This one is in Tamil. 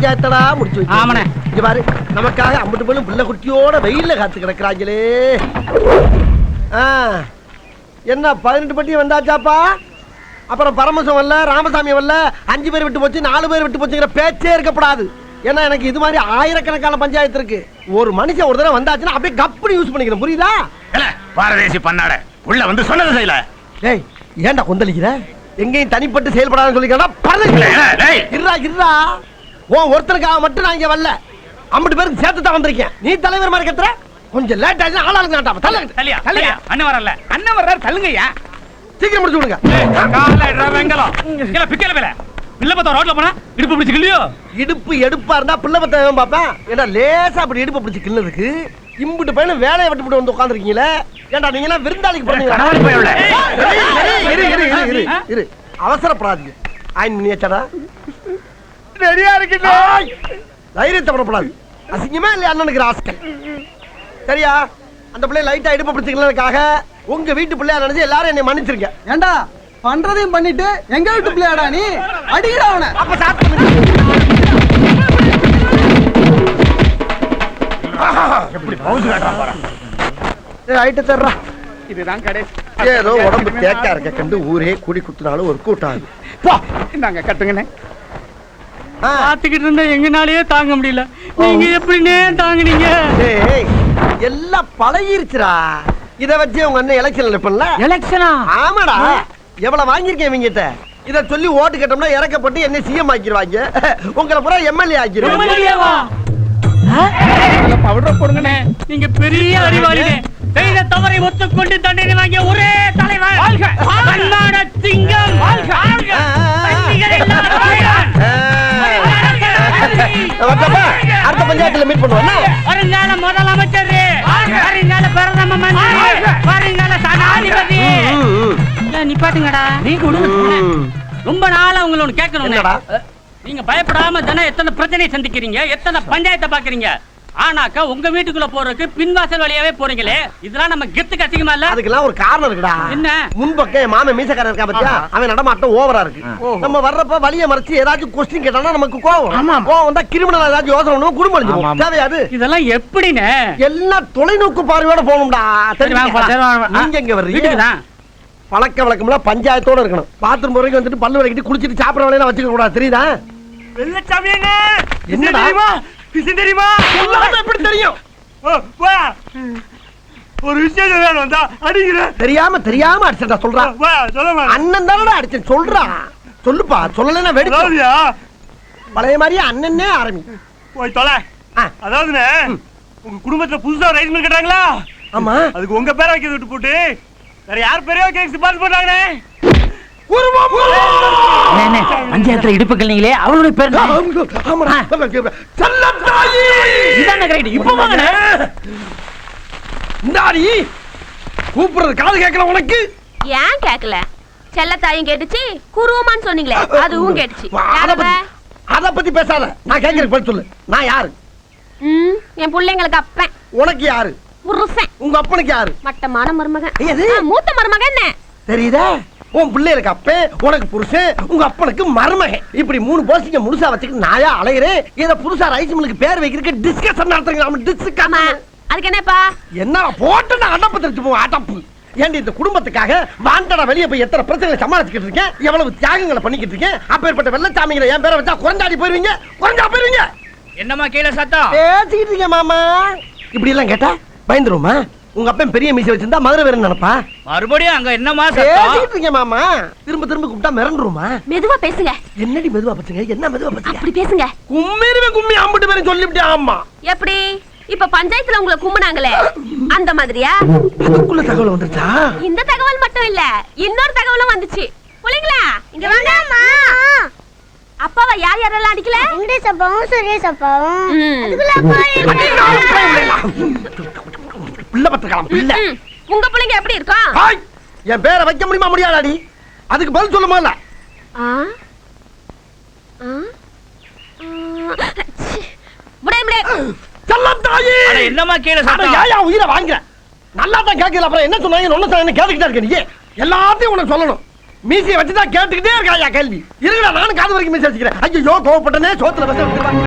பஞ்சாயத்தடா முடிச்சு வச்சு. ஆமாண்ணே. இங்க பாரு, நமக்காக அம்பட்டு போலும் பிள்ளை குட்டியோட வெயில்ல காத்து கிடக்குறாங்களே. என்ன 18 பட்டி வந்தாச்சாப்பா? அப்புறம் பரமசம் வரல, ராமசாமி வரல, 5 பேர் விட்டு போச்சு, 4 பேர் விட்டு போச்சுங்கிற பேச்சே இருக்கப்படாது. ஏன்னா எனக்கு இது மாதிரி ஆயிரக்கணக்கான பஞ்சாயத்து இருக்கு. ஒரு மனுஷன் ஒரு தடவை வந்தாச்சுன்னா அப்படியே கப்படி யூஸ் பண்ணிக்கணும், புரியுதா? பாரதேசி பண்ணாட உள்ள வந்து சொன்னது செய்யல. டேய், ஏன்டா கொந்தளிக்கிற? எங்கேயும் தனிப்பட்டு செயல்படாத சொல்லிக்கிறா. இருடா, ஒருத்தருக்காக மட்டும் நான் இங்க வரல, 50 பேருக்கு சேர்த்து தான் வந்திருக்கேன். நீ தலைவர் மாதிரி கத்துற, கொஞ்சம் லேட் ஆயிடுச்சு. ஆளாளுங்க நாட்டாம தள்ளியா. அண்ணன் வரல, அண்ணன் வர்றாரு, தள்ளுங்கய்யா. சீக்கிரம் முடிச்சு விடுங்க. ரோட்ல போனா இடுப்பு பிடிச்சு கிள்ளியோ. இடுப்பு எடுப்பா இருந்தா பிள்ளை பத்த பாப்பேன். ஏன்னா லேசா அப்படி இடுப்பு பிடிச்சு கிள்ளதுக்கு இம்புட்டு பையனும் வேலையை விட்டு வந்து உட்காந்துருக்கீங்களே. ஏன்டா நீங்க எல்லாம் விருந்தாளிக்கு போறீங்க? அவசரப்படாதீங்க. ரெடியா இருக்கு. தைரியத்தை படப்படாது. அசிங்கமா இல்லையா அண்ணனுக்கு ஆஸ்கல்? சரியா? அந்த பிள்ளை லைட்டா இடுப்பு பிடிச்சிக்கிறதுக்காக உங்க வீட்டு பிள்ளையா நினைச்சு எல்லாரும் என்னை மன்னிச்சிருக்க. ஏண்டா பண்றதையும் பண்ணிட்டு எங்க வீட்டு பிள்ளையாடா நீ? அடிக்கடா அவனை. அப்ப சாப்பிட்டு எப்படி பவுஸ் காட்டறா பாரு. ஐட்ட தர்றா. இதுதான் கடைசி. ஏதோ உடம்பு தேக்கா இருக்க கண்டு ஊரே கூடி குத்துனாலும் ஒரு கூட்டாது. போ இந்தாங்க கட்டுங்கண்ணே. பாத்துக்கிட்டு இருந்தா எங்கனாலயே தாங்க முடியல. நீங்க எப்படினே தாங்குனீங்க? டேய், எல்லாம் பழகிருச்சுடா. இத வச்சு உங்க அண்ணன் எலெக்ஷன்ல நிப்பல்ல. எலெக்ஷனா? ஆமாடா. எவ்வளவு வாங்கியிருக்கேன் இவங்கிட்ட. இத சொல்லி ஓட்டு கேட்டோம்னா இறக்கப்பட்டு என்ன சிஎம் ஆக்கிடுவாங்க. உங்களை பூரா எம்எல்ஏ ஆக்கிடுவாங்க. பவுடர் போடுங்கண்ணே. நீங்க பெரிய அறிவாளிங்க. செய்த தவறை ஒத்துக்கொண்டு தண்டனை வாங்கிய ஒரே தலைவர். அண்ணாட சிங்கம். அடுத்த பஞ்சாயத்துல மீட் பண்ணுவோம். வருங்கால முதலமைச்சர், வருங்கால பிரதம மந்திரி, வருங்கால சனாதிபதி. நிப்பாட்டுங்கடா. நீங்க ரொம்ப நாளா உங்களை ஒண்ணு கேட்கணும். நீங்க பயப்படாம தானே எத்தனை பிரச்சனையை சந்திக்கிறீங்க, எத்தனை பஞ்சாயத்தை பாக்குறீங்க. ஆனாக்கா உங்க வீட்டுக்குள்ள போறதுக்கு பின்வாசல் வழியாவே போறீங்களே, இதெல்லாம் நம்ம கெத்து கசிக்குமா இல்ல? அதுக்கெல்லாம் ஒரு காரணம் இருக்குடா. என்ன? முன்பக்கம் மாமன் மீசக்காரன் இருக்கா பத்தியா, அவன் நடமாட்டம் ஓவரா இருக்கு. நம்ம வர்றப்ப வழிய மறைச்சு ஏதாச்சும் கொஸ்டின் கேட்டானா நமக்கு கோவம் வந்தா கிரிமினல் ஏதாச்சும் யோசனை பண்ணுவோம், குடும்பம் அழிஞ்சிடும். தேவையாது. இதெல்லாம் எப்படின்னு எல்லாம் தொலைநோக்கு பார்வையோட போகணும்டா. நீங்க எங்க வர்றீங்க? பழக்க வழக்கம்லாம் பஞ்சாயத்தோட இருக்கணும். பாத்ரூம் போறதுக்கு வந்துட்டு பல்லு வளைக்கிட்டு குளிச்சிட்டு சாப்பிட வேலையெல்லாம் வச்சுக்க கூடாது, தெரியுதா? என்னடா தெரியுமா? எப்படி தெரியும்? ஒரு விஷயம் வந்தா அடிக்கிறேன். தெரியாம அடிச்சா சொல்றா. அண்ணன் தானடா அடிச்சேன், சொல்றா. சொல்லுப்பா. சொல்லலைன்னா வெடிச்சியா? பழைய மாதிரியே அண்ணனே ஆரம்பி. போய் தொலை. அதாவதுண்ணே, உங்க குடும்பத்துல புதுசா ரைஸ் மில் கட்டுறாங்களா? ஆமா. அதுக்கு உங்க பேரை வைக்க விட்டு போட்டு வேற யார் பேரையோ கேக் சிபாரிசு பண்றாங்கண்ணே. பஞ்சாயத்துல இடுப்புகள் நீங்களே அவளுடைய பேர் கூப்பிடுறது காது கேட்கல உனக்கு? ஏன் கேட்கல? செல்லத்தாயும் கேட்டுச்சு, குருவமான்னு சொன்னீங்களே அதுவும் கேட்டுச்சு. அத பத்தி பேசாத. நான் கேட்கறேன், பதில் சொல்லு. நான் யாரு? என் பிள்ளைங்களுக்கு அப்பன். உனக்கு யாரு? புருஷன். உங்க அப்பனுக்கு யாரு? மட்டமான மருமகன். மூத்த மருமகன். என்ன தெரியுதா? உன் பிள்ளைகளுக்கு அப்பே, உனக்கு புருஷன், உங்க அப்பனுக்கு மருமகன். இப்படி 3 போஸ்டிங்க முழுசா வச்சுக்கிட்டு நாயா அலைகிறேன். ஏதோ புதுசா ரைஸ் மில்லுக்கு பேர் வைக்கிறதுக்கு டிஸ்கஷன் நடத்துறீங்க. அதுக்கு என்னப்பா? என்ன போட்டு நான் அடப்பு தெரிச்சு போவோம். அடப்பு ஏண்டி? இந்த குடும்பத்துக்காக வாண்டடா வெளியே போய் எத்தனை பிரச்சனைகளை சமாளிச்சுக்கிட்டு இருக்கேன், எவ்வளவு தியாகங்களை பண்ணிக்கிட்டு இருக்கேன். அப்பேற்பட்ட வெள்ளச்சாமிகளை என் பேரை வச்சா குறைஞ்சாடி போயிருவீங்க. என்னமா கீழே சத்தம் பேசிக்கிட்டு இருக்கேன் மாமா. இப்படி எல்லாம் கேட்டா பயந்துருமா? உங்க அப்பன் பெரிய மீசை வச்சிருந்தா மதுரை வேற நினைப்பா. மறுபடியும் அங்க என்னமா பேசிக்கிட்டு இருக்கேன் மாமா. திரும்ப கூப்பிட்டா மிரண்டுருமா? மெதுவா பேசுங்க. என்னடி மெதுவா பேசுங்க? என்ன மெதுவா பேசுங்க? அப்படி பேசுங்க. கும்மி அம்பிட்டு பேரும் சொல்லிவிட்டே. ஆமா. எப்படி? இப்ப பஞ்சாயத்துல உங்களை கும்பினாங்களே அந்த மாதிரியா? அதுக்குள்ள தகவல் வந்துச்சா? இந்த தகவல் மட்டும் இல்ல, இன்னொரு தகவலும் வந்துச்சு. புள்ளைங்களா இங்க வாங்க. அப்பாவை யார் யாரெல்லாம் அடிக்கல? வெங்கடேஷ் அப்பாவும் சுரேஷ் அப்பாவும். அதுக்குள்ள பிள்ளை பத்திரக்கலாம். பிள்ளை உங்க பிள்ளைங்க எப்படி இருக்கும்? என் பேரை வைக்க முடியுமா? முடியாதாடி? அதுக்கு பதில் சொல்லுமா? இல்ல என்னமா கீழே உயிரை வாங்குற? நல்லா தான் கேட்கல. அப்புறம் என்ன சொன்னாங்க? கேட்டுக்கிட்டே இருக்க. நீ எல்லாத்தையும் உனக்கு சொல்லணும். மீசியை வச்சுதான் கேட்டுக்கிட்டே இருக்கா கேள்வி. இருக்குடா, நானும் காது வரைக்கும் மீசி வச்சுக்கிறேன். ஐயோ கோவப்பட்டனே, சோத்துல